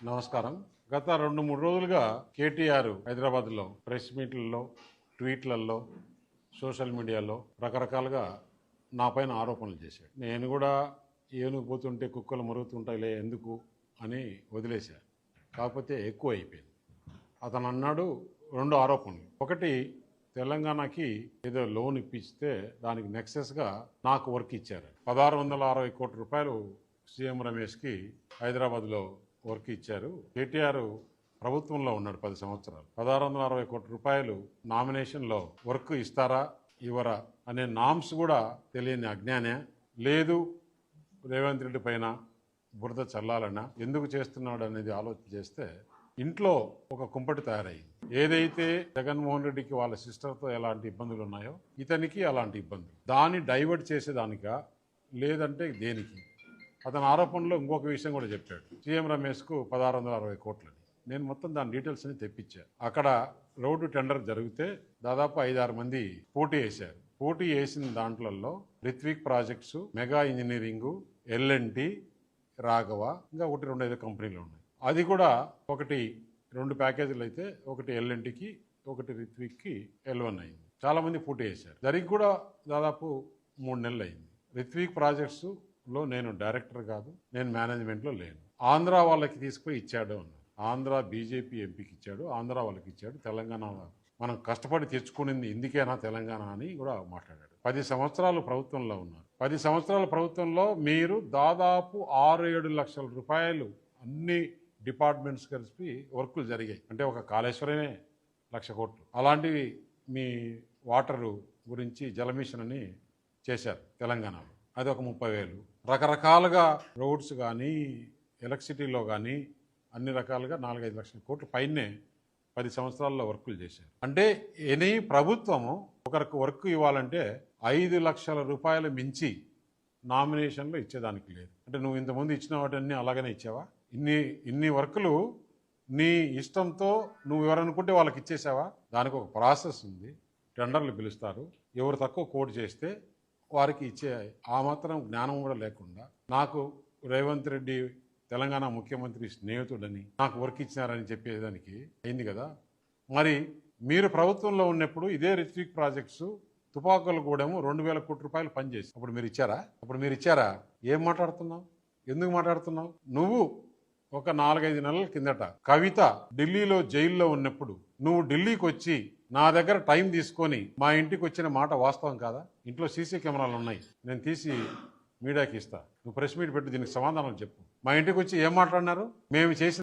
నమస్కారం. గత 2-3 రోజులుగా కేటీఆర్ హైదరాబాద్లో ప్రెస్ మీట్లలో, ట్వీట్లలో, సోషల్ మీడియాలో రకరకాలుగా నా పైన ఆరోపణలు చేశాడు. నేను కూడా ఏనుగు పోతుంటే కుక్కలు మరుగుతుంటాయిలే ఎందుకు అని వదిలేశాను. కాకపోతే ఎక్కువ అయిపోయింది. అతను అన్నాడు 2 ఆరోపణలు. ఒకటి, తెలంగాణకి ఏదో లోన్ ఇప్పిస్తే దానికి నెక్సెస్గా నాకు వర్క్ ఇచ్చారు. 1660 కోట్ల రూపాయలు సీఎం రమేష్కి హైదరాబాద్లో వర్క్ ఇచ్చారు. కేటీఆర్ ప్రభుత్వంలో ఉన్నాడు 10 సంవత్సరాలు. 1660 కోట్ల రూపాయలు నామినేషన్లో వర్క్ ఇస్తారా ఇవ్వరా అనే నామ్స్ కూడా తెలియని అజ్ఞానే. లేదు రేవంత్ రెడ్డి పైన బురద చల్లాలన్నా ఎందుకు చేస్తున్నాడు అనేది ఆలోచన చేస్తే ఇంట్లో ఒక కుంపటి తయారయ్యింది. ఏదైతే జగన్మోహన్ రెడ్డికి వాళ్ళ సిస్టర్తో ఎలాంటి ఇబ్బందులు ఉన్నాయో ఇతనికి అలాంటి ఇబ్బందులు. దాన్ని డైవర్ట్ చేసేదానికా లేదంటే దేనికి? అతని ఆరోపణలో ఇంకొక విషయం కూడా చెప్పాడు. సీఎం రమేష్కు 1660 కోట్లని. నేను మొత్తం దాని డీటెయిల్స్ అని తెప్పించాను. అక్కడ రోడ్డు టెండర్ జరిగితే దాదాపు 5-6 మంది పోటీ వేశారు. పోటీ వేసిన దాంట్లలో Ritwik projects, mega engineering, L&T, Raghava, ఇంకా 1-2 కంపెనీలు ఉన్నాయి. అది కూడా 2 ప్యాకేజీలు అయితే ఒకటి L&Tకి, ఒకటి రిత్విక్కి L1 అయింది. చాలామంది పోటీ వేశారు. జరిగి కూడా దాదాపు 3 నెలలు అయింది. రిత్విక్ ప్రాజెక్ట్స్లో నేను డైరెక్టర్ కాదు, నేను మేనేజ్మెంట్లో లేను. ఆంధ్ర వాళ్ళకి తీసుకుపోయి ఇచ్చాడు అన్నాడు. ఆంధ్ర బీజేపీ ఎంపీకి ఇచ్చాడు, ఆంధ్ర వాళ్ళకి ఇచ్చాడు. తెలంగాణ మనం కష్టపడి తెచ్చుకునింది ఇందుకేనా తెలంగాణ అని కూడా మాట్లాడాడు. 10 సంవత్సరాలు ప్రభుత్వంలో ఉన్నారు. 10 సంవత్సరాల ప్రభుత్వంలో మీరు దాదాపు 6-7 లక్షల రూపాయలు అన్ని డిపార్ట్మెంట్స్ కలిసి వర్కులు జరిగాయి. అంటే ఒక కాళేశ్వరమే 1,00,000 కోట్లు. అలాంటివి మీ వాటరు గురించి జలమిషన్ అని చేశారు తెలంగాణలో, అది ఒక 30,000. రకరకాలుగా రోడ్స్ కానీ ఎలక్ట్రిసిటీలో కానీ అన్ని రకాలుగా 4-5 లక్షల కోట్లు పైనే 10 సంవత్సరాల్లో వర్కులు చేశారు. అంటే ఎనీ ప్రభుత్వము ఒకరికి వర్క్ ఇవ్వాలంటే 5 లక్షల రూపాయలు మించి నామినేషన్లో ఇచ్చేదానికి లేదు. అంటే నువ్వు ఇంతకుముందు ఇచ్చిన వాటన్నీ అలాగనే ఇచ్చావా? ఇన్ని వర్కులు నీ ఇష్టంతో నువ్వు ఎవరనుకుంటే వాళ్ళకి ఇచ్చేసావా? దానికి ఒక ప్రాసెస్ ఉంది. టెండర్లు పిలుస్తారు. ఎవరు తక్కువ కోట్ చేస్తే వారికి ఇచ్చే ఆ మాత్రం జ్ఞానం కూడా లేకుండా నాకు రేవంత్ రెడ్డి తెలంగాణ ముఖ్యమంత్రి స్నేహితుడని నాకు వర్క్ ఇచ్చినారని చెప్పేదానికి అయింది కదా. మరి మీరు ప్రభుత్వంలో ఉన్నప్పుడు ఇదే రిత్విక్ ప్రాజెక్ట్స్ తుపాకులగూడెము 2,000 కోట్ల రూపాయలు పనిచేసి అప్పుడు మీరు ఇచ్చారా? ఏం మాట్లాడుతున్నావు? ఎందుకు మాట్లాడుతున్నావు? నువ్వు ఒక 4-5 నెలల కిందట కవిత ఢిల్లీలో జైల్లో ఉన్నప్పుడు నువ్వు ఢిల్లీకి వచ్చి నా దగ్గర టైం తీసుకొని మా ఇంటికి వచ్చిన మాట వాస్తవం కాదా? ఇంట్లో సీసీ కెమెరాలు ఉన్నాయి, నేను తీసి మీడియాకి ఇస్తా. నువ్వు ప్రెస్ మీట్ పెట్టి దీనికి సమాధానం చెప్పు. మా ఇంటికి వచ్చి ఏం మాట్లాడినారు? మేము చేసిన